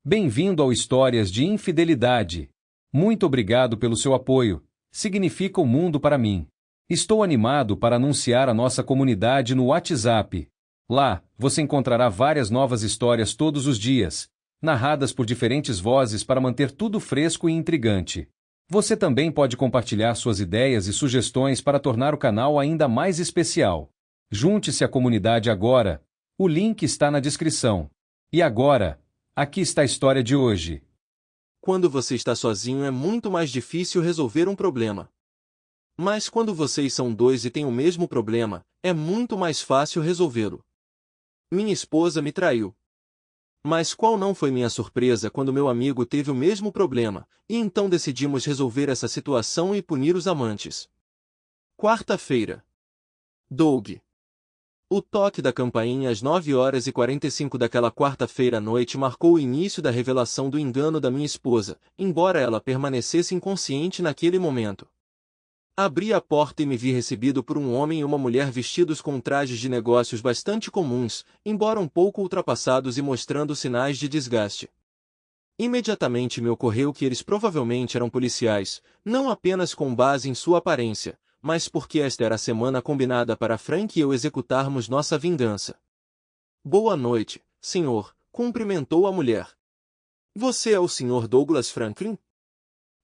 Bem-vindo ao Histórias de Infidelidade. Muito obrigado pelo seu apoio. Significa o mundo para mim. Estou animado para anunciar a nossa comunidade no WhatsApp. Lá, você encontrará várias novas histórias todos os dias, narradas por diferentes vozes para manter tudo fresco e intrigante. Você também pode compartilhar suas ideias e sugestões para tornar o canal ainda mais especial. Junte-se à comunidade agora. O link está na descrição. E agora, aqui está a história de hoje. Quando você está sozinho é muito mais difícil resolver um problema. Mas quando vocês são dois e têm o mesmo problema, é muito mais fácil resolvê-lo. Minha esposa me traiu. Mas qual não foi minha surpresa quando meu amigo teve o mesmo problema, e então decidimos resolver essa situação e punir os amantes. Quarta-feira. Doug. O toque da campainha às 9h45 daquela quarta-feira à noite marcou o início da revelação do engano da minha esposa, embora ela permanecesse inconsciente naquele momento. Abri a porta e me vi recebido por um homem e uma mulher vestidos com trajes de negócios bastante comuns, embora um pouco ultrapassados e mostrando sinais de desgaste. Imediatamente me ocorreu que eles provavelmente eram policiais, não apenas com base em sua aparência, mas porque esta era a semana combinada para Frank e eu executarmos nossa vingança. Boa noite, senhor, cumprimentou a mulher. Você é o Sr. Douglas Franklin?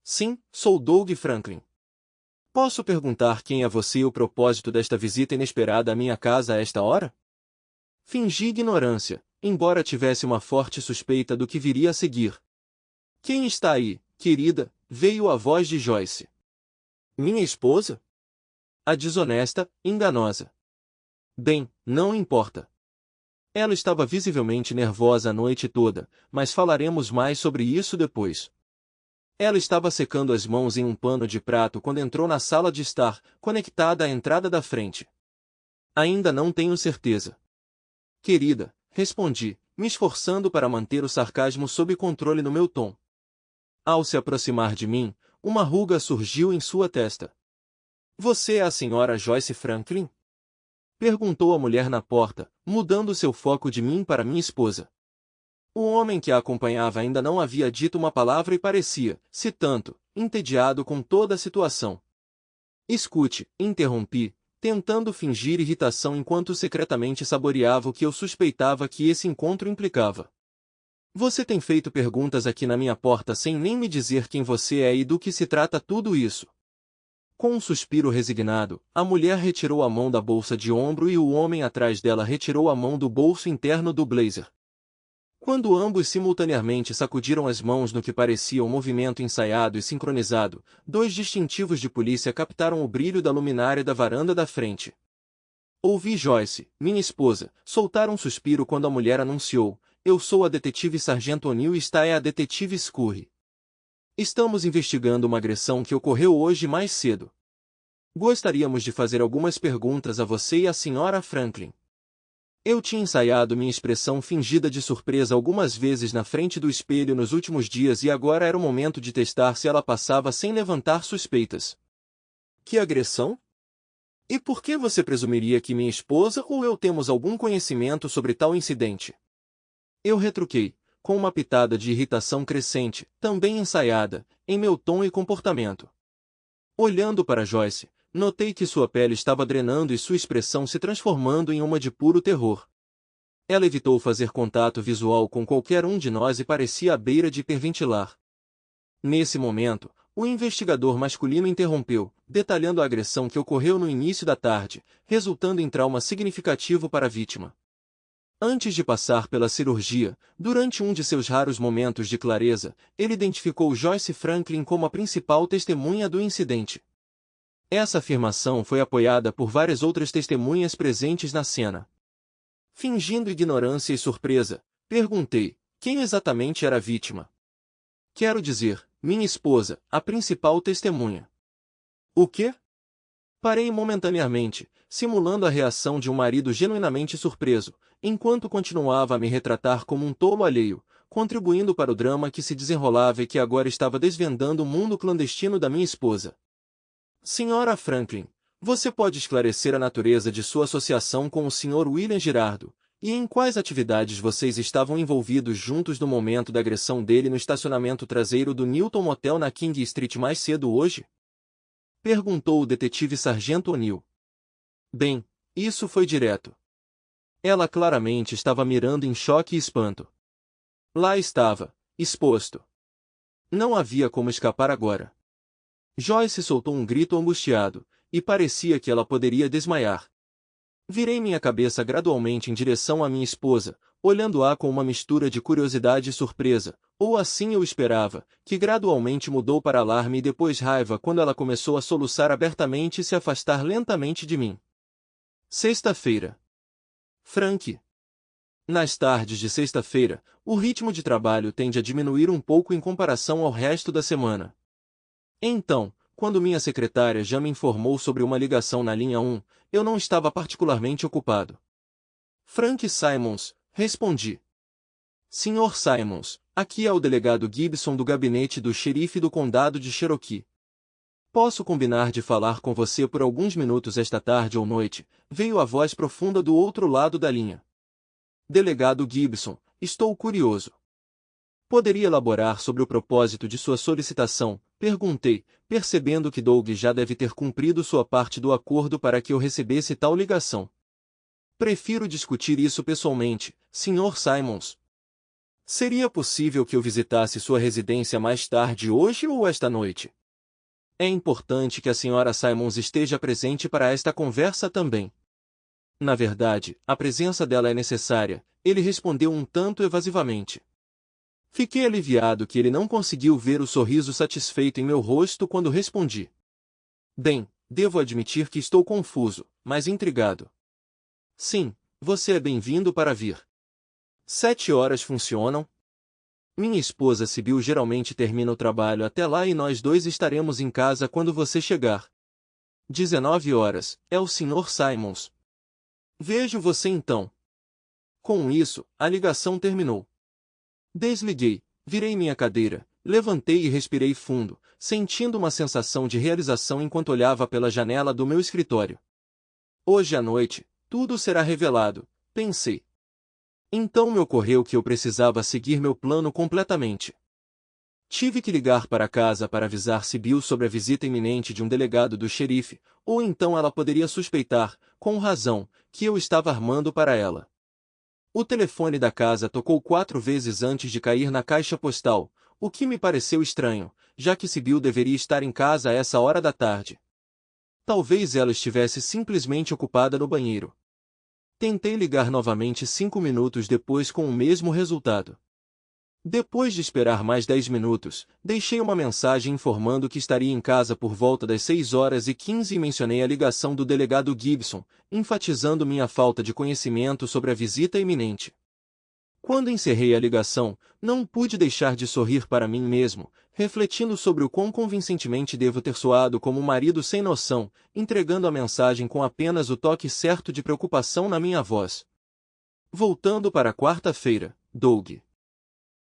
Sim, sou Doug Franklin. Posso perguntar quem é você e o propósito desta visita inesperada à minha casa a esta hora? Fingi ignorância, embora tivesse uma forte suspeita do que viria a seguir. Quem está aí, querida? Veio a voz de Joyce. Minha esposa? A desonesta, enganosa. Bem, não importa. Ela estava visivelmente nervosa a noite toda, mas falaremos mais sobre isso depois. Ela estava secando as mãos em um pano de prato quando entrou na sala de estar, conectada à entrada da frente. Ainda não tenho certeza. Querida, respondi, me esforçando para manter o sarcasmo sob controle no meu tom. Ao se aproximar de mim, uma ruga surgiu em sua testa. Você é a senhora Joyce Franklin? Perguntou a mulher na porta, mudando seu foco de mim para minha esposa. O homem que a acompanhava ainda não havia dito uma palavra e parecia, se tanto, entediado com toda a situação. Escute, interrompi, tentando fingir irritação enquanto secretamente saboreava o que eu suspeitava que esse encontro implicava. Você tem feito perguntas aqui na minha porta sem nem me dizer quem você é e do que se trata tudo isso. Com um suspiro resignado, a mulher retirou a mão da bolsa de ombro e o homem atrás dela retirou a mão do bolso interno do blazer. Quando ambos simultaneamente sacudiram as mãos no que parecia um movimento ensaiado e sincronizado, dois distintivos de polícia captaram o brilho da luminária da varanda da frente. Ouvi Joyce, minha esposa, soltar um suspiro quando a mulher anunciou: eu sou a detetive Sargento O'Neill e esta é a detetive Scurry. Estamos investigando uma agressão que ocorreu hoje mais cedo. Gostaríamos de fazer algumas perguntas a você e à senhora Franklin. Eu tinha ensaiado minha expressão fingida de surpresa algumas vezes na frente do espelho nos últimos dias e agora era o momento de testar se ela passava sem levantar suspeitas. Que agressão? E por que você presumiria que minha esposa ou eu temos algum conhecimento sobre tal incidente? Eu retruquei, com uma pitada de irritação crescente, também ensaiada, em meu tom e comportamento. Olhando para Joyce, notei que sua pele estava drenando e sua expressão se transformando em uma de puro terror. Ela evitou fazer contato visual com qualquer um de nós e parecia à beira de hiperventilar. Nesse momento, o investigador masculino interrompeu, detalhando a agressão que ocorreu no início da tarde, resultando em trauma significativo para a vítima. Antes de passar pela cirurgia, durante um de seus raros momentos de clareza, ele identificou Joyce Franklin como a principal testemunha do incidente. Essa afirmação foi apoiada por várias outras testemunhas presentes na cena. Fingindo ignorância e surpresa, perguntei: quem exatamente era a vítima? Quero dizer, minha esposa, a principal testemunha. O quê? Parei momentaneamente, simulando a reação de um marido genuinamente surpreso, enquanto continuava a me retratar como um tolo alheio, contribuindo para o drama que se desenrolava e que agora estava desvendando o mundo clandestino da minha esposa. Senhora Franklin, você pode esclarecer a natureza de sua associação com o Sr. William Girardo, E em quais atividades vocês estavam envolvidos juntos no momento da agressão dele no estacionamento traseiro do Newton Motel na King Street mais cedo hoje? Perguntou o detetive Sargento O'Neill. Bem, isso foi direto. Ela claramente estava mirando em choque e espanto. Lá estava, exposto. Não havia como escapar agora. Joyce soltou um grito angustiado, e parecia que ela poderia desmaiar. Virei minha cabeça gradualmente em direção à minha esposa, olhando-a com uma mistura de curiosidade e surpresa, ou assim eu esperava, que gradualmente mudou para alarme e depois raiva quando ela começou a soluçar abertamente e se afastar lentamente de mim. Sexta-feira. Frank. Nas tardes de sexta-feira, o ritmo de trabalho tende a diminuir um pouco em comparação ao resto da semana. Então, quando minha secretária já me informou sobre uma ligação na linha 1, eu não estava particularmente ocupado. Frank Simons, respondi. Sr. Simons, aqui é o delegado Gibson do gabinete do xerife do condado de Cherokee. Posso combinar de falar com você por alguns minutos esta tarde ou noite? Veio a voz profunda do outro lado da linha. Delegado Gibson, estou curioso. Poderia elaborar sobre o propósito de sua solicitação? Perguntei, percebendo que Doug já deve ter cumprido sua parte do acordo para que eu recebesse tal ligação. Prefiro discutir isso pessoalmente, Sr. Simons. Seria possível que eu visitasse sua residência mais tarde hoje ou esta noite? É importante que a Sra. Simons esteja presente para esta conversa também. Na verdade, a presença dela é necessária, ele respondeu um tanto evasivamente. Fiquei aliviado que ele não conseguiu ver o sorriso satisfeito em meu rosto quando respondi. Bem, devo admitir que estou confuso, mas intrigado. Sim, você é bem-vindo para vir. 7 horas funcionam? Minha esposa Sibyl geralmente termina o trabalho até lá e nós dois estaremos em casa quando você chegar. 19 horas, é o Sr. Simons. Vejo você então. Com isso, a ligação terminou. Desliguei, virei minha cadeira, levantei e respirei fundo, sentindo uma sensação de realização enquanto olhava pela janela do meu escritório. Hoje à noite, tudo será revelado, pensei. Então me ocorreu que eu precisava seguir meu plano completamente. Tive que ligar para casa para avisar Sibyl sobre a visita iminente de um delegado do xerife, ou então ela poderia suspeitar, com razão, que eu estava armando para ela. O telefone da casa tocou 4 vezes antes de cair na caixa postal, o que me pareceu estranho, já que Sibyl deveria estar em casa a essa hora da tarde. Talvez ela estivesse simplesmente ocupada no banheiro. Tentei ligar novamente 5 minutos depois com o mesmo resultado. Depois de esperar mais 10 minutos, deixei uma mensagem informando que estaria em casa por volta das 6h15 e mencionei a ligação do delegado Gibson, enfatizando minha falta de conhecimento sobre a visita iminente. Quando encerrei a ligação, não pude deixar de sorrir para mim mesmo, refletindo sobre o quão convincentemente devo ter soado como um marido sem noção, entregando a mensagem com apenas o toque certo de preocupação na minha voz. Voltando para quarta-feira, Doug.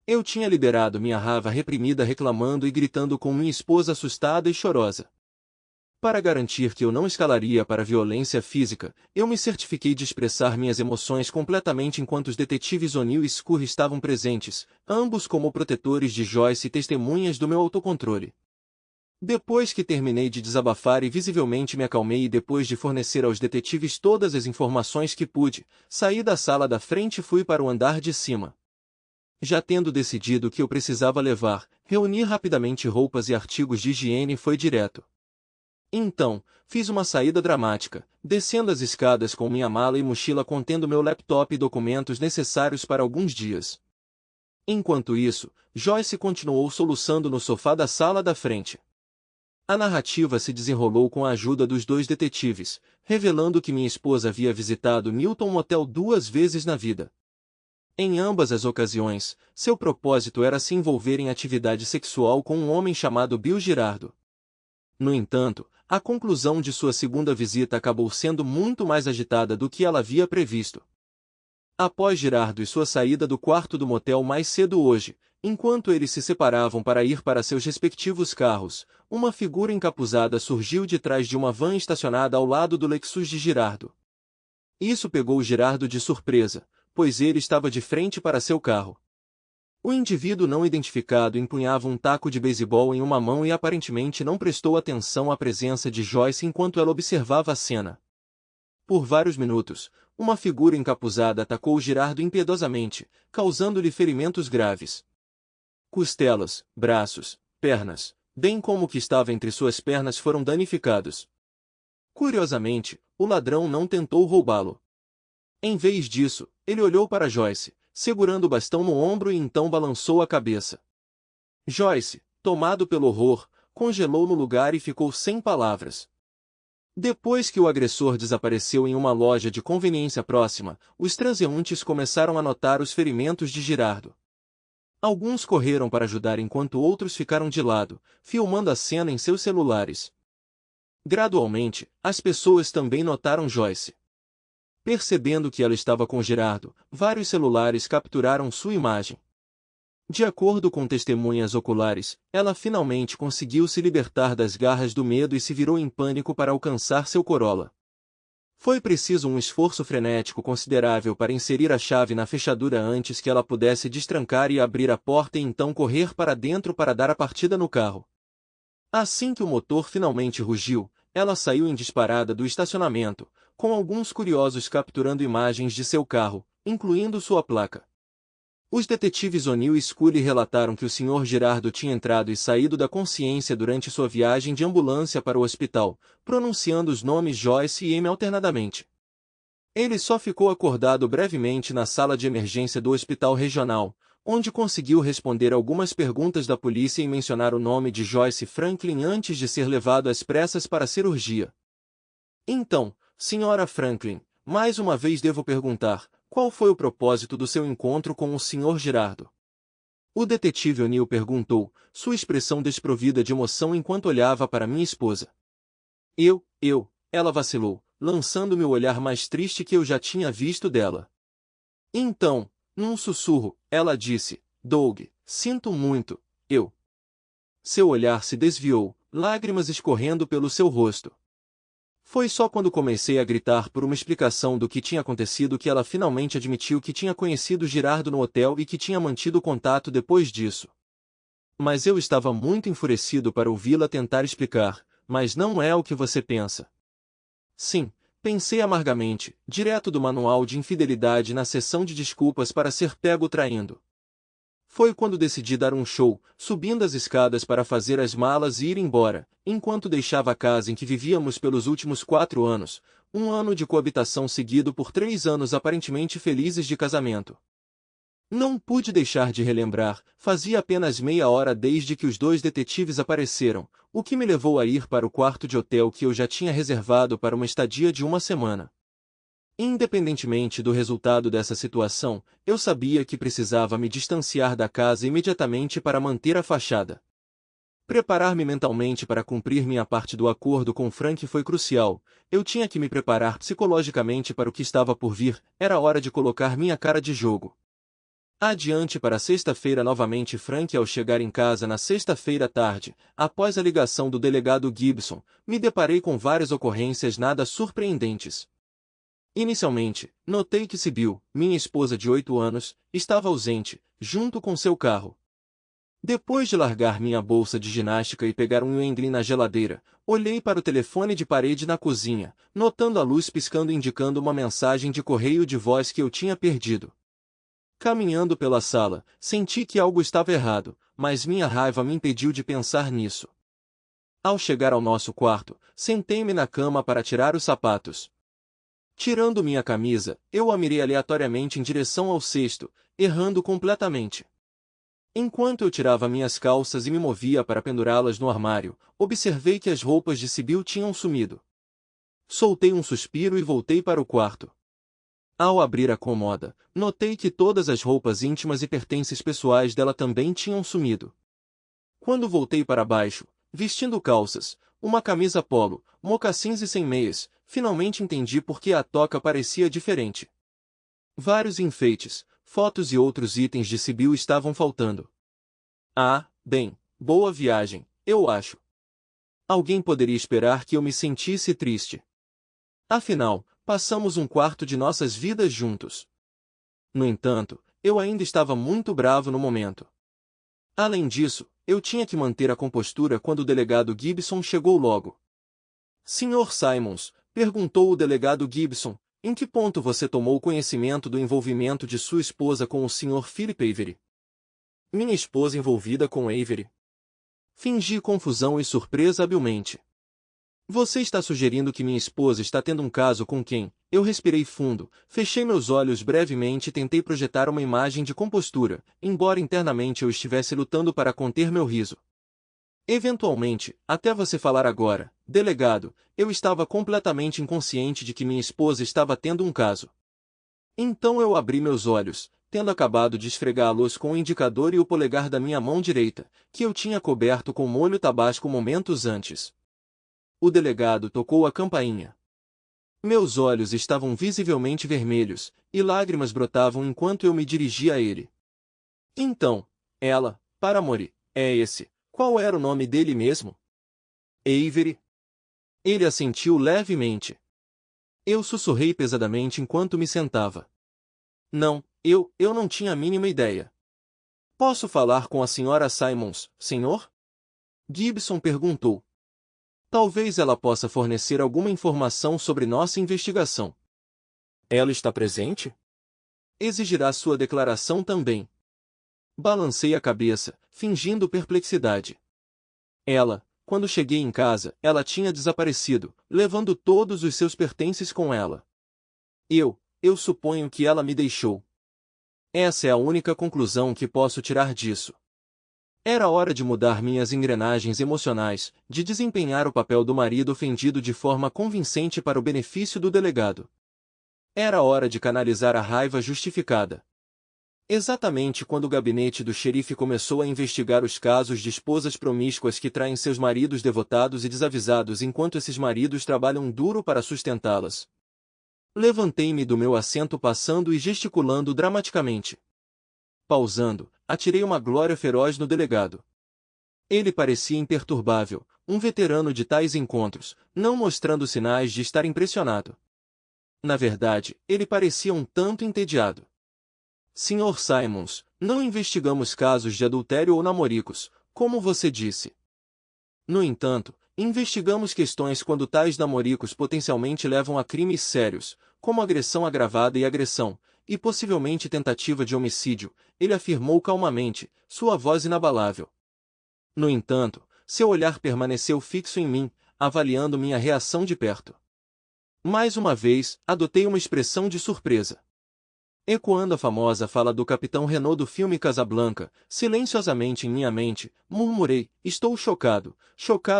Eu tinha liberado minha raiva reprimida reclamando e gritando com minha esposa assustada e chorosa. Para garantir que eu não escalaria para violência física, eu me certifiquei de expressar minhas emoções completamente enquanto os detetives O'Neill e Scurry estavam presentes, ambos como protetores de Joyce e testemunhas do meu autocontrole. Depois que terminei de desabafar e visivelmente me acalmei e depois de fornecer aos detetives todas as informações que pude, saí da sala da frente e fui para o andar de cima. Já tendo decidido o que eu precisava levar, reuni rapidamente roupas e artigos de higiene e foi direto. Então, fiz uma saída dramática, descendo as escadas com minha mala e mochila contendo meu laptop e documentos necessários para alguns dias. Enquanto isso, Joyce continuou soluçando no sofá da sala da frente. A narrativa se desenrolou com a ajuda dos 2 detetives, revelando que minha esposa havia visitado Newton Motel 2 vezes na vida. Em ambas as ocasiões, seu propósito era se envolver em atividade sexual com um homem chamado Bill Girardo. No entanto, a conclusão de sua segunda visita acabou sendo muito mais agitada do que ela havia previsto. Após Girardo e sua saída do quarto do motel mais cedo hoje, enquanto eles se separavam para ir para seus respectivos carros, uma figura encapuzada surgiu de trás de uma van estacionada ao lado do Lexus de Girardo. Isso pegou Girardo de surpresa, pois ele estava de frente para seu carro. O indivíduo não identificado empunhava um taco de beisebol em uma mão e aparentemente não prestou atenção à presença de Joyce enquanto ela observava a cena. Por vários minutos, uma figura encapuzada atacou Girardo impiedosamente, causando-lhe ferimentos graves. Costelas, braços, pernas, bem como o que estava entre suas pernas foram danificados. Curiosamente, o ladrão não tentou roubá-lo. Em vez disso, ele olhou para Joyce, segurando o bastão no ombro e então balançou a cabeça. Joyce, tomado pelo horror, congelou no lugar e ficou sem palavras. Depois que o agressor desapareceu em uma loja de conveniência próxima, os transeuntes começaram a notar os ferimentos de Girardo. Alguns correram para ajudar enquanto outros ficaram de lado, filmando a cena em seus celulares. Gradualmente, as pessoas também notaram Joyce. Percebendo que ela estava com Girardo, vários celulares capturaram sua imagem. De acordo com testemunhas oculares, ela finalmente conseguiu se libertar das garras do medo e se virou em pânico para alcançar seu Corolla. Foi preciso um esforço frenético considerável para inserir a chave na fechadura antes que ela pudesse destrancar e abrir a porta e então correr para dentro para dar a partida no carro. Assim que o motor finalmente rugiu, ela saiu em disparada do estacionamento, com alguns curiosos capturando imagens de seu carro, incluindo sua placa. Os detetives O'Neill e Scully relataram que o Sr. Girardo tinha entrado e saído da consciência durante sua viagem de ambulância para o hospital, pronunciando os nomes Joyce e Amy alternadamente. Ele só ficou acordado brevemente na sala de emergência do hospital regional, onde conseguiu responder algumas perguntas da polícia e mencionar o nome de Joyce Franklin antes de ser levado às pressas para a cirurgia. Então, Sra. Franklin, mais uma vez devo perguntar, qual foi o propósito do seu encontro com o Sr. Girardo? O detetive O'Neill perguntou, sua expressão desprovida de emoção enquanto olhava para minha esposa. Ela vacilou, lançando-me o olhar mais triste que eu já tinha visto dela. Então, num sussurro, ela disse, Doug, sinto muito, eu. Seu olhar se desviou, lágrimas escorrendo pelo seu rosto. Foi só quando comecei a gritar por uma explicação do que tinha acontecido que ela finalmente admitiu que tinha conhecido Girardo no hotel e que tinha mantido contato depois disso. Mas eu estava muito enfurecido para ouvi-la tentar explicar, mas não é o que você pensa. Sim, pensei amargamente, direto do manual de infidelidade na sessão de desculpas para ser pego traindo. Foi quando decidi dar um show, subindo as escadas para fazer as malas e ir embora, enquanto deixava a casa em que vivíamos pelos últimos 4 anos, um ano de coabitação seguido por 3 anos aparentemente felizes de casamento. Não pude deixar de relembrar, fazia apenas meia hora desde que os 2 detetives apareceram, o que me levou a ir para o quarto de hotel que eu já tinha reservado para uma estadia de 1 semana. Independentemente do resultado dessa situação, eu sabia que precisava me distanciar da casa imediatamente para manter a fachada. Preparar-me mentalmente para cumprir minha parte do acordo com Frank foi crucial, eu tinha que me preparar psicologicamente para o que estava por vir, era hora de colocar minha cara de jogo. Adiante para sexta-feira novamente Frank ao chegar em casa na sexta-feira à tarde, após a ligação do delegado Gibson, me deparei com várias ocorrências nada surpreendentes. Inicialmente, notei que Sibyl, minha esposa de 8 anos, estava ausente, junto com seu carro. Depois de largar minha bolsa de ginástica e pegar um Wendlin na geladeira, olhei para o telefone de parede na cozinha, notando a luz piscando indicando uma mensagem de correio de voz que eu tinha perdido. Caminhando pela sala, senti que algo estava errado, mas minha raiva me impediu de pensar nisso. Ao chegar ao nosso quarto, sentei-me na cama para tirar os sapatos. Tirando minha camisa, eu a mirei aleatoriamente em direção ao cesto, errando completamente. Enquanto eu tirava minhas calças e me movia para pendurá-las no armário, observei que as roupas de Sibyl tinham sumido. Soltei um suspiro e voltei para o quarto. Ao abrir a cômoda, notei que todas as roupas íntimas e pertences pessoais dela também tinham sumido. Quando voltei para baixo, vestindo calças, uma camisa polo, mocassins e sem meias, finalmente entendi por que a toca parecia diferente. Vários enfeites, fotos e outros itens de Sibyl estavam faltando. Ah, bem, boa viagem, eu acho. Alguém poderia esperar que eu me sentisse triste. Afinal, passamos um quarto de nossas vidas juntos. No entanto, eu ainda estava muito bravo no momento. Além disso, eu tinha que manter a compostura quando o delegado Gibson chegou logo. Sr. Simons, perguntou o delegado Gibson, em que ponto você tomou conhecimento do envolvimento de sua esposa com o Sr. Philip Avery? Minha esposa envolvida com Avery? Fingi confusão e surpresa habilmente. Você está sugerindo que minha esposa está tendo um caso com quem? Eu respirei fundo, fechei meus olhos brevemente e tentei projetar uma imagem de compostura, embora internamente eu estivesse lutando para conter meu riso. Eventualmente, até você falar agora, delegado, eu estava completamente inconsciente de que minha esposa estava tendo um caso. Então eu abri meus olhos, tendo acabado de esfregá-los com o indicador e o polegar da minha mão direita, que eu tinha coberto com molho tabasco momentos antes. O delegado tocou a campainha. Meus olhos estavam visivelmente vermelhos, e lágrimas brotavam enquanto eu me dirigia a ele. Então, ela, Paramore, é esse. Qual era o nome dele mesmo? Avery. Ele assentiu levemente. Eu sussurrei pesadamente enquanto me sentava. Não, eu não tinha a mínima ideia. Posso falar com a senhora Simons, senhor? Gibson perguntou. Talvez ela possa fornecer alguma informação sobre nossa investigação. Ela está presente? Exigirá sua declaração também. Balancei a cabeça, fingindo perplexidade. Ela, quando cheguei em casa, ela tinha desaparecido, levando todos os seus pertences com ela. Eu suponho que ela me deixou. Essa é a única conclusão que posso tirar disso. Era hora de mudar minhas engrenagens emocionais, de desempenhar o papel do marido ofendido de forma convincente para o benefício do delegado. Era hora de canalizar a raiva justificada. Exatamente quando o gabinete do xerife começou a investigar os casos de esposas promíscuas que traem seus maridos devotados e desavisados enquanto esses maridos trabalham duro para sustentá-las. Levantei-me do meu assento passando e gesticulando dramaticamente. Pausando, atirei uma glória feroz no delegado. Ele parecia imperturbável, um veterano de tais encontros, não mostrando sinais de estar impressionado. Na verdade, ele parecia um tanto entediado. Sr. Simons, não investigamos casos de adultério ou namoricos, como você disse. No entanto, investigamos questões quando tais namoricos potencialmente levam a crimes sérios, como agressão agravada e agressão, e possivelmente tentativa de homicídio, ele afirmou calmamente, sua voz inabalável. No entanto, seu olhar permaneceu fixo em mim, avaliando minha reação de perto. Mais uma vez, adotei uma expressão de surpresa. Ecoando a famosa fala do Capitão Renault do filme Casablanca, silenciosamente em minha mente, murmurei, estou chocado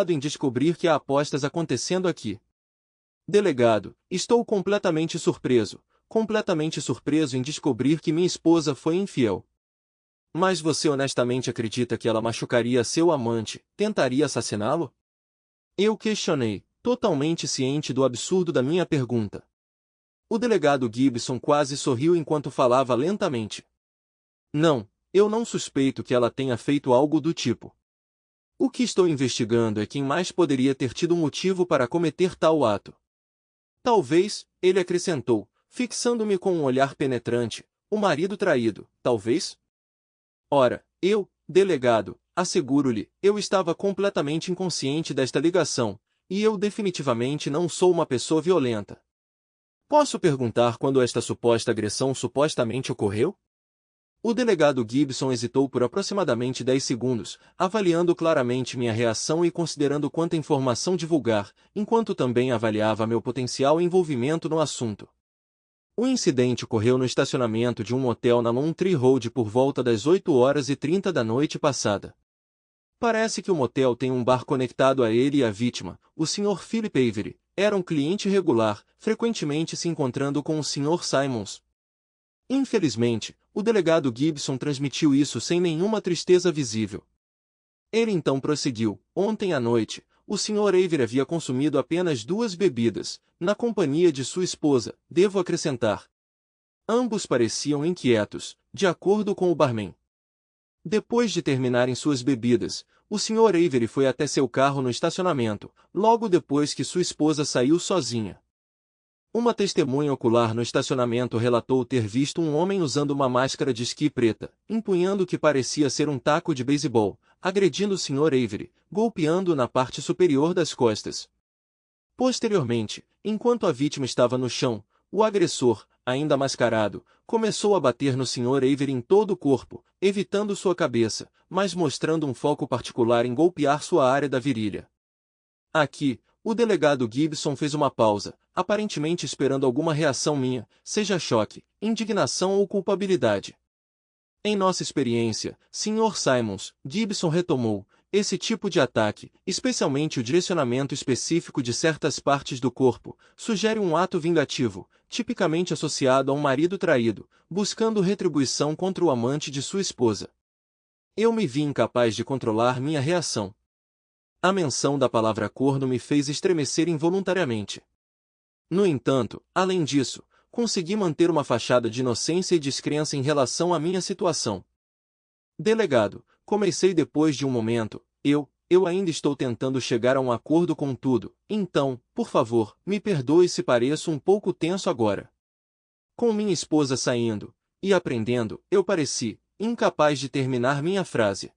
em descobrir que há apostas acontecendo aqui. Delegado, estou completamente surpreso em descobrir que minha esposa foi infiel. Mas você honestamente acredita que ela machucaria seu amante, tentaria assassiná-lo? Eu questionei, totalmente ciente do absurdo da minha pergunta. O delegado Gibson quase sorriu enquanto falava lentamente. Não, eu não suspeito que ela tenha feito algo do tipo. O que estou investigando é quem mais poderia ter tido um motivo para cometer tal ato. Talvez, ele acrescentou, fixando-me com um olhar penetrante, o marido traído, talvez? Ora, delegado, asseguro-lhe, eu estava completamente inconsciente desta ligação, e eu definitivamente não sou uma pessoa violenta. Posso perguntar quando esta suposta agressão supostamente ocorreu? O delegado Gibson hesitou por aproximadamente 10 segundos, avaliando claramente minha reação e considerando quanta informação divulgar, enquanto também avaliava meu potencial envolvimento no assunto. O incidente ocorreu no estacionamento de um motel na Lone Tree Road por volta das 8h30 da noite passada. Parece que o motel tem um bar conectado a ele e à vítima, o Sr. Philip Avery. Era um cliente regular, frequentemente se encontrando com o Sr. Simons. Infelizmente, o delegado Gibson transmitiu isso sem nenhuma tristeza visível. Ele então prosseguiu, ontem à noite, o Sr. Avery havia consumido apenas 2 bebidas, na companhia de sua esposa, devo acrescentar. Ambos pareciam inquietos, de acordo com o barman. Depois de terminarem suas bebidas, o Sr. Avery foi até seu carro no estacionamento, logo depois que sua esposa saiu sozinha. Uma testemunha ocular no estacionamento relatou ter visto um homem usando uma máscara de esqui preta, empunhando o que parecia ser um taco de beisebol, agredindo o Sr. Avery, golpeando-o na parte superior das costas. Posteriormente, enquanto a vítima estava no chão, o agressor, ainda mascarado, começou a bater no Sr. Avery em todo o corpo, evitando sua cabeça, mas mostrando um foco particular em golpear sua área da virilha. Aqui, o delegado Gibson fez uma pausa, aparentemente esperando alguma reação minha, seja choque, indignação ou culpabilidade. Em nossa experiência, Sr. Simons, Gibson retomou, esse tipo de ataque, especialmente o direcionamento específico de certas partes do corpo, sugere um ato vingativo, tipicamente associado a um marido traído, buscando retribuição contra o amante de sua esposa. Eu me vi incapaz de controlar minha reação. A menção da palavra corno me fez estremecer involuntariamente. No entanto, além disso, consegui manter uma fachada de inocência e descrença em relação à minha situação. Delegado, comecei depois de um momento, eu ainda estou tentando chegar a um acordo com tudo, então, por favor, me perdoe se pareço um pouco tenso agora. Com minha esposa saindo e aprendendo, eu pareci incapaz de terminar minha frase.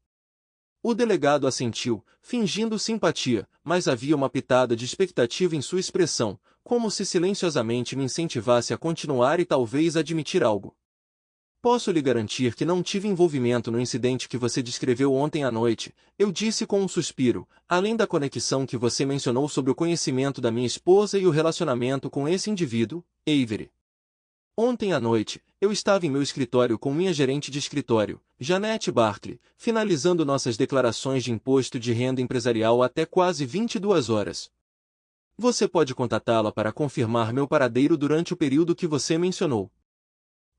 O delegado assentiu, fingindo simpatia, mas havia uma pitada de expectativa em sua expressão, como se silenciosamente me incentivasse a continuar e talvez admitir algo. Posso lhe garantir que não tive envolvimento no incidente que você descreveu ontem à noite, eu disse com um suspiro, além da conexão que você mencionou sobre o conhecimento da minha esposa e o relacionamento com esse indivíduo, Avery. Ontem à noite, eu estava em meu escritório com minha gerente de escritório, Janete Barkley, finalizando nossas declarações de imposto de renda empresarial até quase 22 horas. Você pode contatá-la para confirmar meu paradeiro durante o período que você mencionou.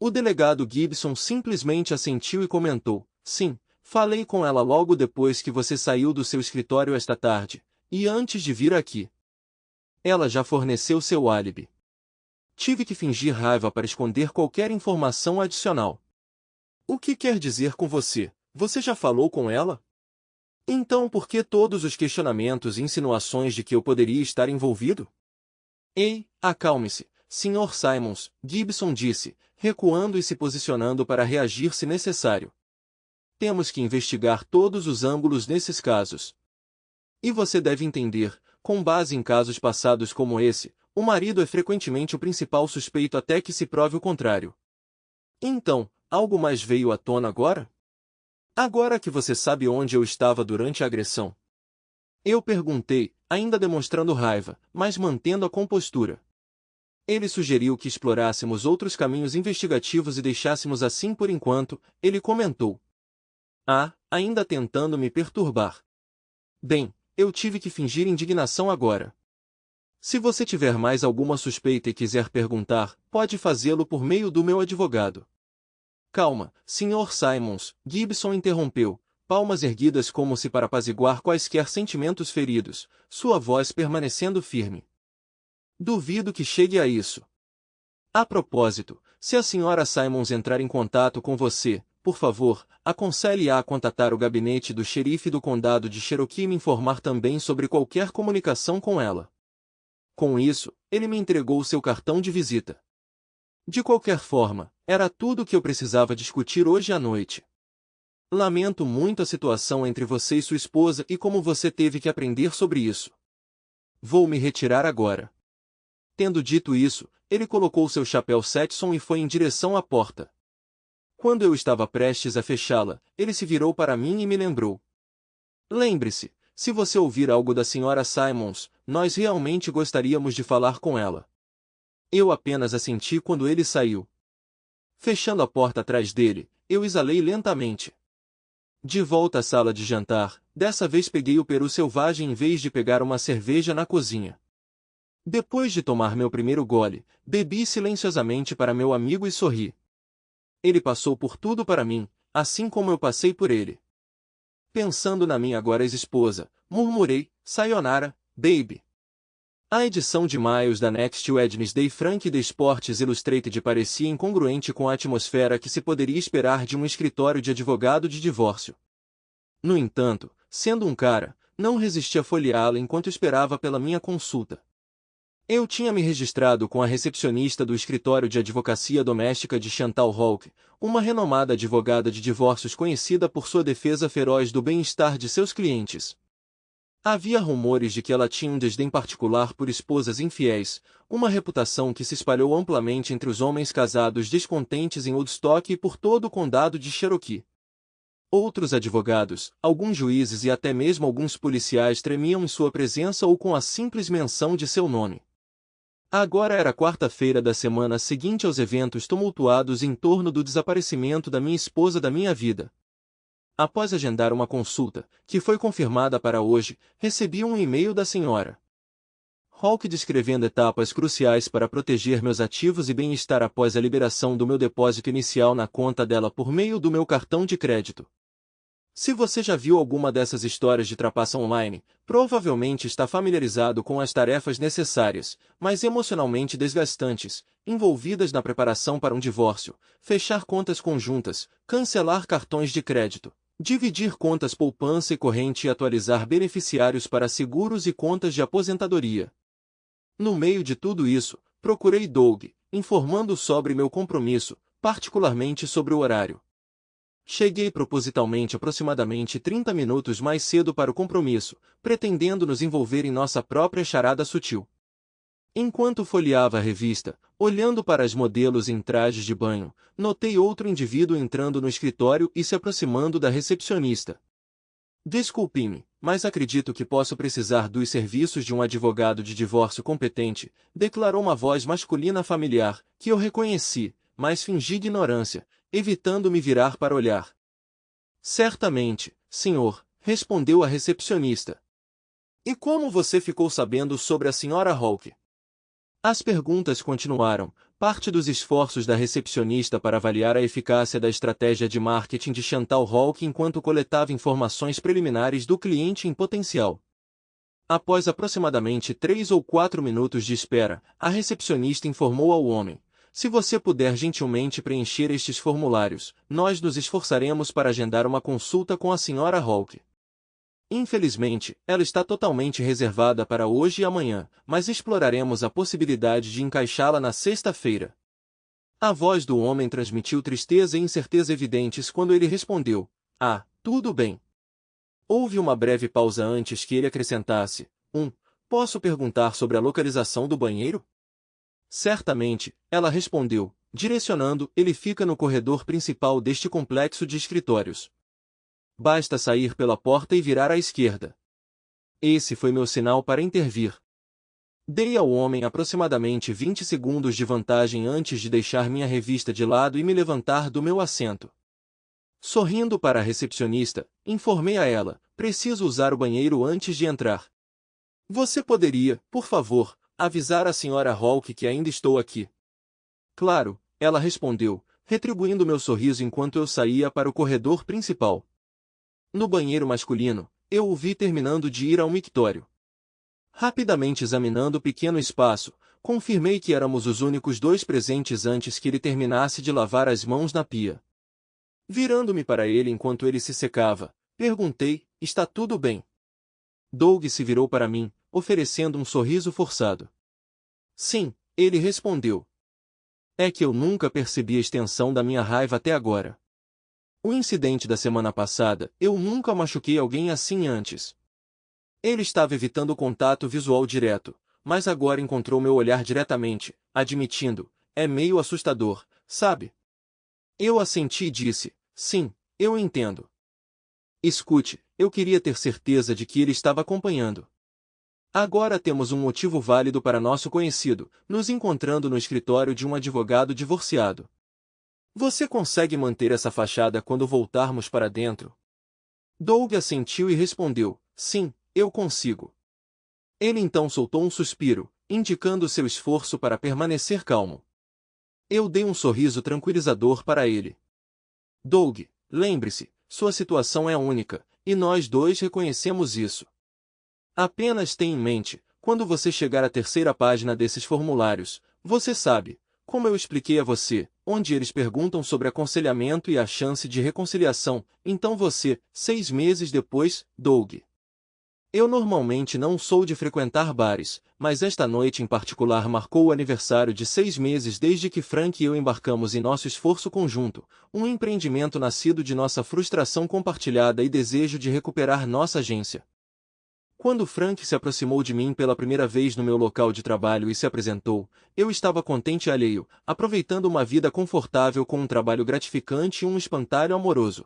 O delegado Gibson simplesmente assentiu e comentou, sim, falei com ela logo depois que você saiu do seu escritório esta tarde, e antes de vir aqui. Ela já forneceu seu álibi. Tive que fingir raiva para esconder qualquer informação adicional. O que quer dizer com você? Você já falou com ela? Então por que todos os questionamentos e insinuações de que eu poderia estar envolvido? Ei, acalme-se, Sr. Simons, Gibson disse, recuando e se posicionando para reagir se necessário. Temos que investigar todos os ângulos nesses casos. E você deve entender, com base em casos passados como esse, o marido é frequentemente o principal suspeito até que se prove o contrário. Então, algo mais veio à tona agora? Agora que você sabe onde eu estava durante a agressão? Eu perguntei, ainda demonstrando raiva, mas mantendo a compostura. Ele sugeriu que explorássemos outros caminhos investigativos e deixássemos assim por enquanto, ele comentou. Ainda tentando me perturbar. Bem, eu tive que fingir indignação agora. Se você tiver mais alguma suspeita e quiser perguntar, pode fazê-lo por meio do meu advogado. Calma, Sr. Simons, Gibson interrompeu, palmas erguidas como se para apaziguar quaisquer sentimentos feridos, sua voz permanecendo firme. Duvido que chegue a isso. A propósito, se a Sra. Simons entrar em contato com você, por favor, aconselhe-a a contatar o gabinete do xerife do condado de Cherokee e me informar também sobre qualquer comunicação com ela. Com isso, ele me entregou seu cartão de visita. De qualquer forma, era tudo o que eu precisava discutir hoje à noite. Lamento muito a situação entre você e sua esposa e como você teve que aprender sobre isso. Vou me retirar agora. Tendo dito isso, ele colocou seu chapéu Stetson e foi em direção à porta. Quando eu estava prestes a fechá-la, ele se virou para mim e me lembrou. Lembre-se, se você ouvir algo da Sra. Simons, nós realmente gostaríamos de falar com ela. Eu apenas assenti quando ele saiu. Fechando a porta atrás dele, eu exalei lentamente. De volta à sala de jantar, dessa vez peguei o peru selvagem em vez de pegar uma cerveja na cozinha. Depois de tomar meu primeiro gole, bebi silenciosamente para meu amigo e sorri. Ele passou por tudo para mim, assim como eu passei por ele. Pensando na minha agora ex-esposa, murmurei, sayonara, baby. A edição de maio da Next Wednesday Frank The Sports Illustrated parecia incongruente com a atmosfera que se poderia esperar de um escritório de advogado de divórcio. No entanto, sendo um cara, não resisti a folheá-la enquanto esperava pela minha consulta. Eu tinha me registrado com a recepcionista do escritório de advocacia doméstica de Chantal Hawke, uma renomada advogada de divórcios conhecida por sua defesa feroz do bem-estar de seus clientes. Havia rumores de que ela tinha um desdém particular por esposas infiéis, uma reputação que se espalhou amplamente entre os homens casados descontentes em Woodstock e por todo o condado de Cherokee. Outros advogados, alguns juízes e até mesmo alguns policiais tremiam em sua presença ou com a simples menção de seu nome. Agora era quarta-feira da semana seguinte aos eventos tumultuados em torno do desaparecimento da minha esposa da minha vida. Após agendar uma consulta, que foi confirmada para hoje, recebi um e-mail da Sra. Hawke descrevendo etapas cruciais para proteger meus ativos e bem-estar após a liberação do meu depósito inicial na conta dela por meio do meu cartão de crédito. Se você já viu alguma dessas histórias de trapaça online, provavelmente está familiarizado com as tarefas necessárias, mas emocionalmente desgastantes, envolvidas na preparação para um divórcio, fechar contas conjuntas, cancelar cartões de crédito, dividir contas poupança e corrente e atualizar beneficiários para seguros e contas de aposentadoria. No meio de tudo isso, procurei Doug, informando sobre meu compromisso, particularmente sobre o horário. Cheguei propositalmente aproximadamente 30 minutos mais cedo para o compromisso, pretendendo nos envolver em nossa própria charada sutil. Enquanto folheava a revista, olhando para as modelos em trajes de banho, notei outro indivíduo entrando no escritório e se aproximando da recepcionista. Desculpe-me, mas acredito que posso precisar dos serviços de um advogado de divórcio competente, declarou uma voz masculina familiar, que eu reconheci, mas fingi ignorância, evitando me virar para olhar. Certamente, senhor, respondeu a recepcionista. E como você ficou sabendo sobre a Sra. Hawke? As perguntas continuaram, parte dos esforços da recepcionista para avaliar a eficácia da estratégia de marketing de Chantal Hawke enquanto coletava informações preliminares do cliente em potencial. Após aproximadamente 3 ou 4 minutos de espera, a recepcionista informou ao homem: se você puder gentilmente preencher estes formulários, nós nos esforçaremos para agendar uma consulta com a Sra. Hawke. Infelizmente, ela está totalmente reservada para hoje e amanhã, mas exploraremos a possibilidade de encaixá-la na sexta-feira. A voz do homem transmitiu tristeza e incerteza evidentes quando ele respondeu: ah, tudo bem. Houve uma breve pausa antes que ele acrescentasse: posso perguntar sobre a localização do banheiro? Certamente, ela respondeu, direcionando, ele fica no corredor principal deste complexo de escritórios. Basta sair pela porta e virar à esquerda. Esse foi meu sinal para intervir. Dei ao homem aproximadamente 20 segundos de vantagem antes de deixar minha revista de lado e me levantar do meu assento. Sorrindo para a recepcionista, informei a ela: preciso usar o banheiro antes de entrar. Você poderia, por favor, avisar a Sra. Hawke que ainda estou aqui? Claro, ela respondeu, retribuindo meu sorriso enquanto eu saía para o corredor principal. No banheiro masculino, eu o vi terminando de ir ao mictório. Rapidamente examinando o pequeno espaço, confirmei que éramos os únicos dois presentes antes que ele terminasse de lavar as mãos na pia. Virando-me para ele enquanto ele se secava, perguntei: está tudo bem? Doug se virou para mim, oferecendo um sorriso forçado. Sim, ele respondeu. É que eu nunca percebi a extensão da minha raiva até agora. O incidente da semana passada, eu nunca machuquei alguém assim antes. Ele estava evitando o contato visual direto, mas agora encontrou meu olhar diretamente, admitindo: é meio assustador, sabe? Eu assenti e disse: sim, eu entendo. Escute, eu queria ter certeza de que ele estava acompanhando. Agora temos um motivo válido para nosso conhecido, nos encontrando no escritório de um advogado divorciado. Você consegue manter essa fachada quando voltarmos para dentro? Doug assentiu e respondeu: sim, eu consigo. Ele então soltou um suspiro, indicando seu esforço para permanecer calmo. Eu dei um sorriso tranquilizador para ele. Doug, lembre-se, sua situação é única, e nós dois reconhecemos isso. Apenas tenha em mente, quando você chegar à terceira página desses formulários, você sabe, como eu expliquei a você, onde eles perguntam sobre aconselhamento e a chance de reconciliação, então você, 6 meses depois, Doug. Eu normalmente não sou de frequentar bares, mas esta noite em particular marcou o aniversário de 6 meses desde que Frank e eu embarcamos em nosso esforço conjunto, um empreendimento nascido de nossa frustração compartilhada e desejo de recuperar nossa agência. Quando Frank se aproximou de mim pela primeira vez no meu local de trabalho e se apresentou, eu estava contente e alheio, aproveitando uma vida confortável com um trabalho gratificante e um espantalho amoroso.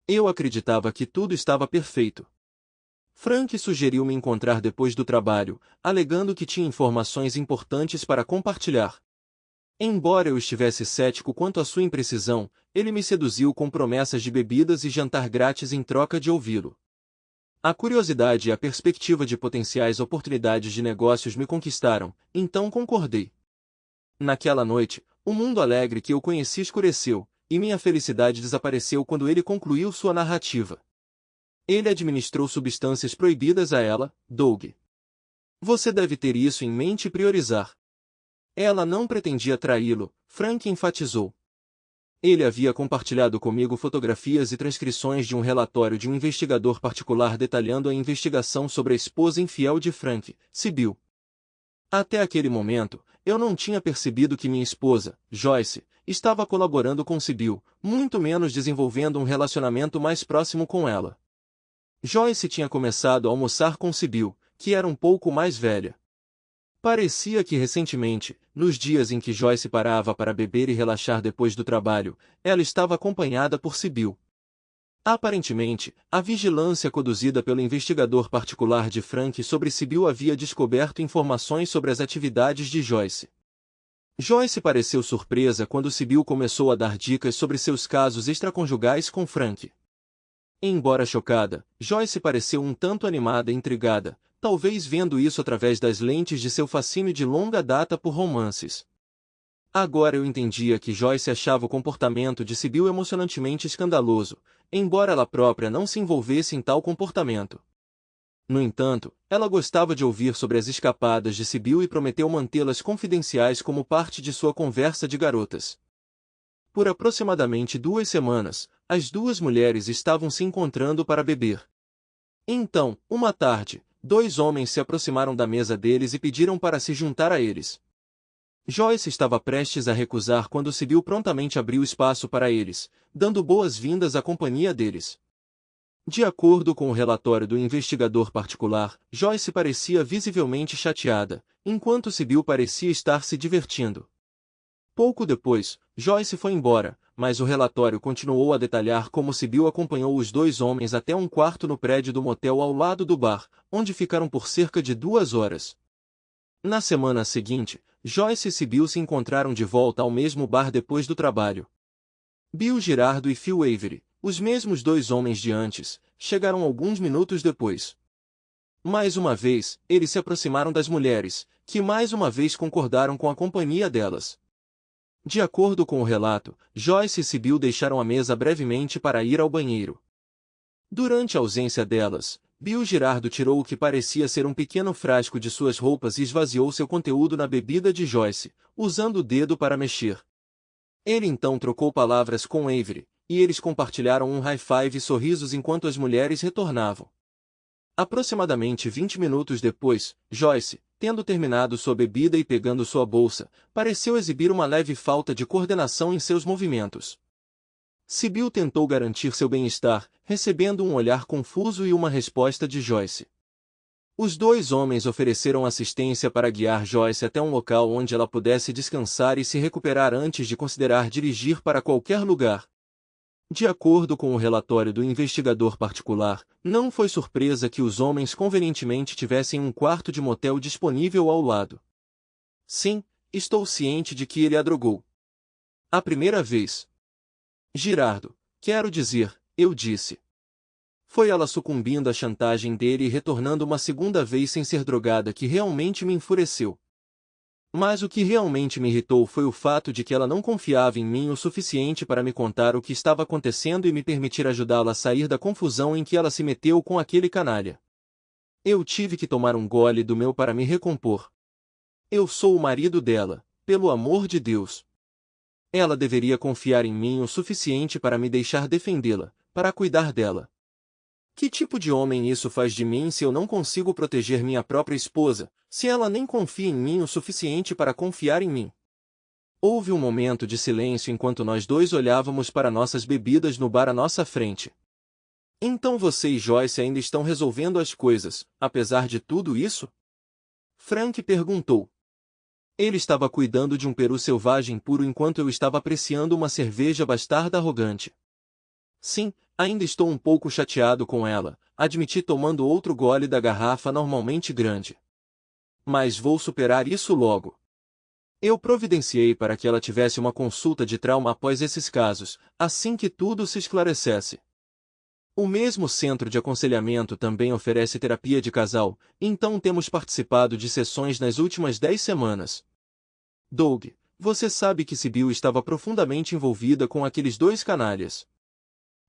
Eu acreditava que tudo estava perfeito. Frank sugeriu me encontrar depois do trabalho, alegando que tinha informações importantes para compartilhar. Embora eu estivesse cético quanto à sua imprecisão, ele me seduziu com promessas de bebidas e jantar grátis em troca de ouvi-lo. A curiosidade e a perspectiva de potenciais oportunidades de negócios me conquistaram, então concordei. Naquela noite, o mundo alegre que eu conheci escureceu, e minha felicidade desapareceu quando ele concluiu sua narrativa. Ele administrou substâncias proibidas a ela, Doug. Você deve ter isso em mente e priorizar. Ela não pretendia traí-lo, Frank enfatizou. Ele havia compartilhado comigo fotografias e transcrições de um relatório de um investigador particular detalhando a investigação sobre a esposa infiel de Frank, Sybil. Até aquele momento, eu não tinha percebido que minha esposa, Joyce, estava colaborando com Sybil, muito menos desenvolvendo um relacionamento mais próximo com ela. Joyce tinha começado a almoçar com Sybil, que era um pouco mais velha. Parecia que recentemente, nos dias em que Joyce parava para beber e relaxar depois do trabalho, ela estava acompanhada por Sybil. Aparentemente, a vigilância conduzida pelo investigador particular de Frank sobre Sybil havia descoberto informações sobre as atividades de Joyce. Joyce pareceu surpresa quando Sybil começou a dar dicas sobre seus casos extraconjugais com Frank. Embora chocada, Joyce pareceu um tanto animada e intrigada, talvez vendo isso através das lentes de seu fascínio de longa data por romances. Agora eu entendia que Joyce achava o comportamento de Sybil emocionantemente escandaloso, embora ela própria não se envolvesse em tal comportamento. No entanto, ela gostava de ouvir sobre as escapadas de Sybil e prometeu mantê-las confidenciais como parte de sua conversa de garotas. Por aproximadamente 2 semanas, as duas mulheres estavam se encontrando para beber. Então, uma tarde, 2 homens se aproximaram da mesa deles e pediram para se juntar a eles. Joyce estava prestes a recusar quando Sybil prontamente abriu espaço para eles, dando boas-vindas à companhia deles. De acordo com o relatório do investigador particular, Joyce parecia visivelmente chateada, enquanto Sybil parecia estar se divertindo. Pouco depois, Joyce foi embora, mas o relatório continuou a detalhar como Sybil acompanhou os 2 homens até um quarto no prédio do motel ao lado do bar, onde ficaram por cerca de 2 horas. Na semana seguinte, Joyce e Sybil se encontraram de volta ao mesmo bar depois do trabalho. Bill Girardo e Phil Avery, os mesmos 2 homens de antes, chegaram alguns minutos depois. Mais uma vez, eles se aproximaram das mulheres, que mais uma vez concordaram com a companhia delas. De acordo com o relato, Joyce e Sybil deixaram a mesa brevemente para ir ao banheiro. Durante a ausência delas, Bill Girardo tirou o que parecia ser um pequeno frasco de suas roupas e esvaziou seu conteúdo na bebida de Joyce, usando o dedo para mexer. Ele então trocou palavras com Avery, e eles compartilharam um high-five e sorrisos enquanto as mulheres retornavam. Aproximadamente 20 minutos depois, Joyce, tendo terminado sua bebida e pegando sua bolsa, pareceu exibir uma leve falta de coordenação em seus movimentos. Sybil tentou garantir seu bem-estar, recebendo um olhar confuso e uma resposta de Joyce. Os 2 homens ofereceram assistência para guiar Joyce até um local onde ela pudesse descansar e se recuperar antes de considerar dirigir para qualquer lugar. De acordo com o relatório do investigador particular, não foi surpresa que os homens convenientemente tivessem um quarto de motel disponível ao lado. Sim, estou ciente de que ele a drogou. A primeira vez. Girardo, quero dizer, eu disse. Foi ela sucumbindo à chantagem dele e retornando uma segunda vez sem ser drogada que realmente me enfureceu. Mas o que realmente me irritou foi o fato de que ela não confiava em mim o suficiente para me contar o que estava acontecendo e me permitir ajudá-la a sair da confusão em que ela se meteu com aquele canalha. Eu tive que tomar um gole do meu para me recompor. Eu sou o marido dela, pelo amor de Deus. Ela deveria confiar em mim o suficiente para me deixar defendê-la, para cuidar dela. Que tipo de homem isso faz de mim se eu não consigo proteger minha própria esposa, se ela nem confia em mim o suficiente para confiar em mim? Houve um momento de silêncio enquanto nós dois olhávamos para nossas bebidas no bar à nossa frente. Então você e Joyce ainda estão resolvendo as coisas, apesar de tudo isso? Frank perguntou. Ele estava cuidando de um peru selvagem puro enquanto eu estava apreciando uma cerveja bastarda arrogante. Sim, ainda estou um pouco chateado com ela, admiti tomando outro gole da garrafa normalmente grande. Mas vou superar isso logo. Eu providenciei para que ela tivesse uma consulta de trauma após esses casos, assim que tudo se esclarecesse. O mesmo centro de aconselhamento também oferece terapia de casal, então temos participado de sessões nas últimas 10 semanas. Doug, você sabe que Sibyl estava profundamente envolvida com aqueles dois canalhas.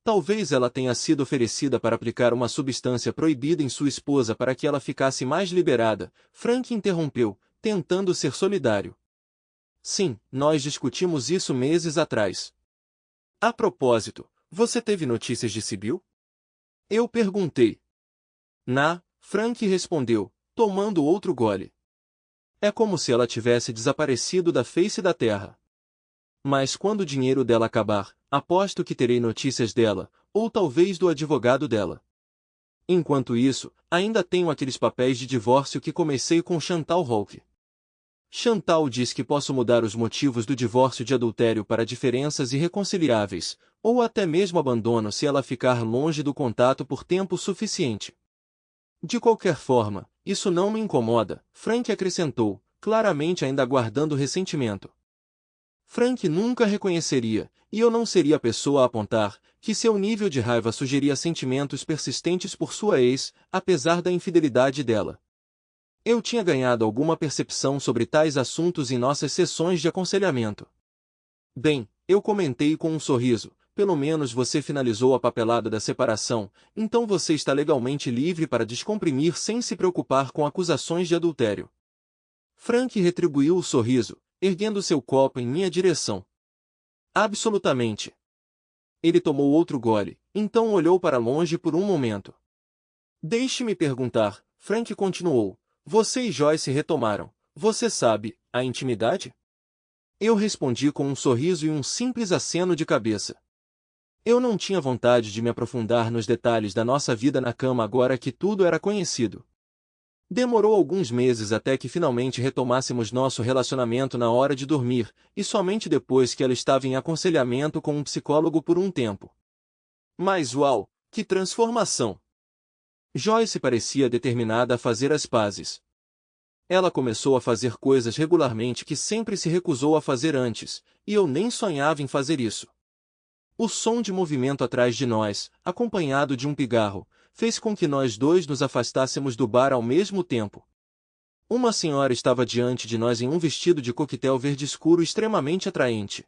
Talvez ela tenha sido oferecida para aplicar uma substância proibida em sua esposa para que ela ficasse mais liberada, Frank interrompeu, tentando ser solidário. Sim, nós discutimos isso meses atrás. A propósito, você teve notícias de Sibyl? Eu perguntei. Frank respondeu, tomando outro gole. É como se ela tivesse desaparecido da face da terra. Mas quando o dinheiro dela acabar, aposto que terei notícias dela, ou talvez do advogado dela. Enquanto isso, ainda tenho aqueles papéis de divórcio que comecei com Chantal Hawke. Chantal diz que posso mudar os motivos do divórcio de adultério para diferenças irreconciliáveis, ou até mesmo abandono se ela ficar longe do contato por tempo suficiente. De qualquer forma, isso não me incomoda, Frank acrescentou, claramente ainda guardando ressentimento. Frank nunca reconheceria, e eu não seria a pessoa a apontar, que seu nível de raiva sugeria sentimentos persistentes por sua ex, apesar da infidelidade dela. Eu tinha ganhado alguma percepção sobre tais assuntos em nossas sessões de aconselhamento. Bem, eu comentei com um sorriso, pelo menos você finalizou a papelada da separação, então você está legalmente livre para descomprimir sem se preocupar com acusações de adultério. Frank retribuiu o sorriso, erguendo seu copo em minha direção. Absolutamente. Ele tomou outro gole, então olhou para longe por um momento. Deixe-me perguntar, Frank continuou. Você e Joyce retomaram, você sabe, a intimidade? Eu respondi com um sorriso e um simples aceno de cabeça. Eu não tinha vontade de me aprofundar nos detalhes da nossa vida na cama agora que tudo era conhecido. Demorou alguns meses até que finalmente retomássemos nosso relacionamento na hora de dormir, e somente depois que ela estava em aconselhamento com um psicólogo por um tempo. Mas uau, que transformação! Joyce parecia determinada a fazer as pazes. Ela começou a fazer coisas regularmente que sempre se recusou a fazer antes, e eu nem sonhava em fazer isso. O som de movimento atrás de nós, acompanhado de um pigarro, fez com que nós dois nos afastássemos do bar ao mesmo tempo. Uma senhora estava diante de nós em um vestido de coquetel verde escuro extremamente atraente.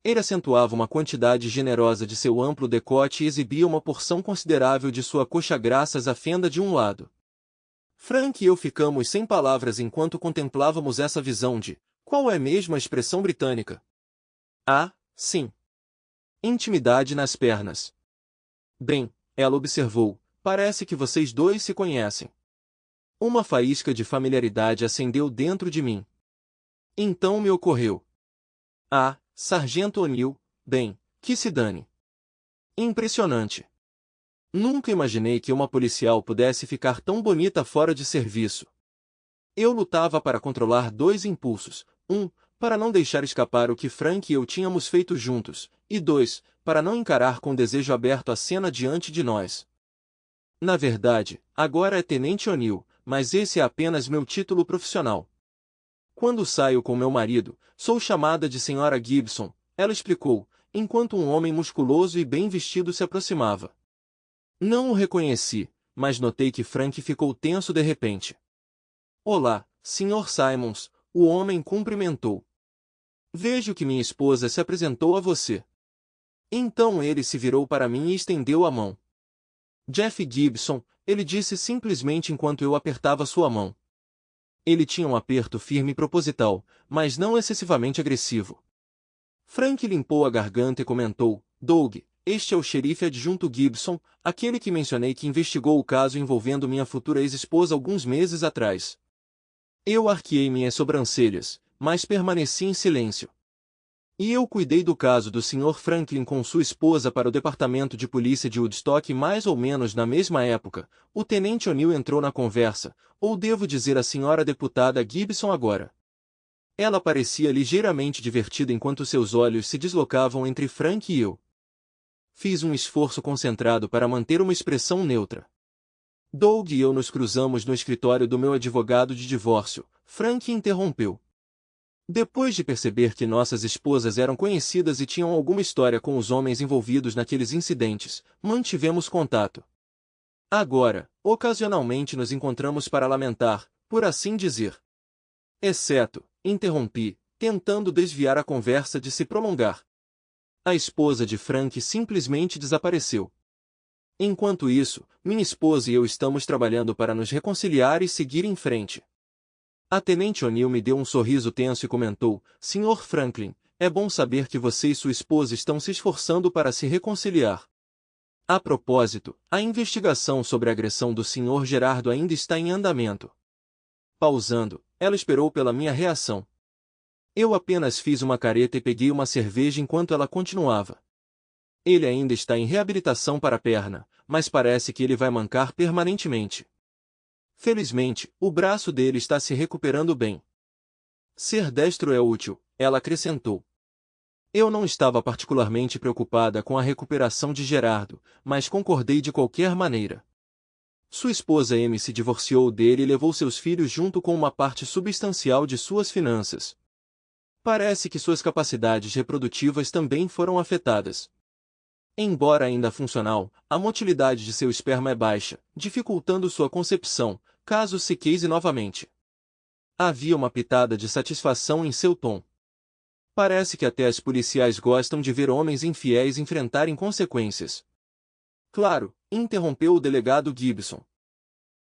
Ele acentuava uma quantidade generosa de seu amplo decote e exibia uma porção considerável de sua coxa graças à fenda de um lado. Frank e eu ficamos sem palavras enquanto contemplávamos essa visão de, qual é mesmo a expressão britânica? Ah, sim. Intimidade nas pernas. Bem, ela observou, parece que vocês dois se conhecem. Uma faísca de familiaridade acendeu dentro de mim. Então me ocorreu. Ah, Sargento O'Neill, bem, que se dane. Impressionante. Nunca imaginei que uma policial pudesse ficar tão bonita fora de serviço. Eu lutava para controlar dois impulsos, para não deixar escapar o que Frank e eu tínhamos feito juntos, e para não encarar com desejo aberto a cena diante de nós. Na verdade, agora é Tenente O'Neill, mas esse é apenas meu título profissional. Quando saio com meu marido, sou chamada de Sra. Gibson, ela explicou, enquanto um homem musculoso e bem vestido se aproximava. Não o reconheci, mas notei que Frank ficou tenso de repente. Olá, Sr. Simons, o homem cumprimentou. Vejo que minha esposa se apresentou a você. Então ele se virou para mim e estendeu a mão. Jeff Gibson, ele disse simplesmente enquanto eu apertava sua mão. Ele tinha um aperto firme e proposital, mas não excessivamente agressivo. Frank limpou a garganta e comentou, Doug, este é o xerife adjunto Gibson, aquele que mencionei que investigou o caso envolvendo minha futura ex-esposa alguns meses atrás. Eu arqueei minhas sobrancelhas, mas permaneci em silêncio. E eu cuidei do caso do Sr. Franklin com sua esposa para o departamento de polícia de Woodstock mais ou menos na mesma época. O tenente O'Neill entrou na conversa, ou devo dizer a senhora deputada Gibson agora. Ela parecia ligeiramente divertida enquanto seus olhos se deslocavam entre Frank e eu. Fiz um esforço concentrado para manter uma expressão neutra. Doug e eu nos cruzamos no escritório do meu advogado de divórcio. Frank interrompeu. Depois de perceber que nossas esposas eram conhecidas e tinham alguma história com os homens envolvidos naqueles incidentes, mantivemos contato. Agora, ocasionalmente nos encontramos para lamentar, por assim dizer. Exceto, interrompi, tentando desviar a conversa de se prolongar. A esposa de Frank simplesmente desapareceu. Enquanto isso, minha esposa e eu estamos trabalhando para nos reconciliar e seguir em frente. A tenente O'Neill me deu um sorriso tenso e comentou: Sr. Franklin, é bom saber que você e sua esposa estão se esforçando para se reconciliar. A propósito, a investigação sobre a agressão do Sr. Gerardo ainda está em andamento. Pausando, ela esperou pela minha reação. Eu apenas fiz uma careta e peguei uma cerveja enquanto ela continuava. Ele ainda está em reabilitação para a perna, mas parece que ele vai mancar permanentemente. Felizmente, o braço dele está se recuperando bem. Ser destro é útil, ela acrescentou. Eu não estava particularmente preocupada com a recuperação de Gerardo, mas concordei de qualquer maneira. Sua esposa Amy se divorciou dele e levou seus filhos junto com uma parte substancial de suas finanças. Parece que suas capacidades reprodutivas também foram afetadas. Embora ainda funcional, a motilidade de seu esperma é baixa, dificultando sua concepção, caso se case novamente. Havia uma pitada de satisfação em seu tom. Parece que até as policiais gostam de ver homens infiéis enfrentarem consequências. Claro, interrompeu o delegado Gibson.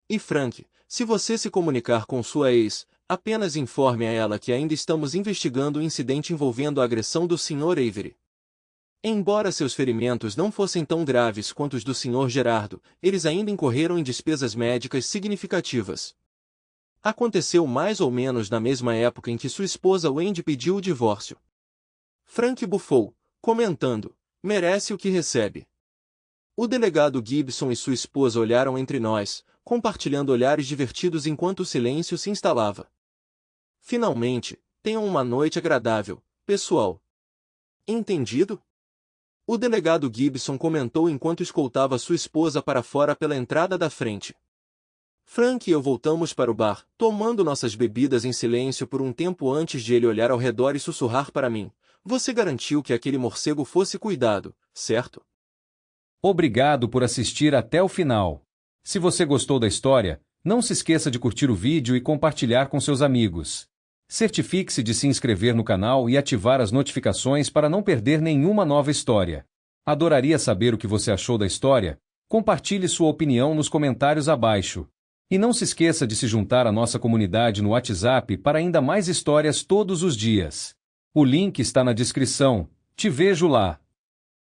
E Frank, se você se comunicar com sua ex, apenas informe a ela que ainda estamos investigando o incidente envolvendo a agressão do Sr. Avery. Embora seus ferimentos não fossem tão graves quanto os do Sr. Gerardo, eles ainda incorreram em despesas médicas significativas. Aconteceu mais ou menos na mesma época em que sua esposa Wendy pediu o divórcio. Frank bufou, comentando: merece o que recebe. O delegado Gibson e sua esposa olharam entre nós, compartilhando olhares divertidos enquanto o silêncio se instalava. Finalmente, tenham uma noite agradável, pessoal. Entendido? O delegado Gibson comentou enquanto escoltava sua esposa para fora pela entrada da frente. Frank e eu voltamos para o bar, tomando nossas bebidas em silêncio por um tempo antes de ele olhar ao redor e sussurrar para mim: você garantiu que aquele morcego fosse cuidado, certo? Obrigado por assistir até o final. Se você gostou da história, não se esqueça de curtir o vídeo e compartilhar com seus amigos. Certifique-se de se inscrever no canal e ativar as notificações para não perder nenhuma nova história. Adoraria saber o que você achou da história. Compartilhe sua opinião nos comentários abaixo. E não se esqueça de se juntar à nossa comunidade no WhatsApp para ainda mais histórias todos os dias. O link está na descrição. Te vejo lá.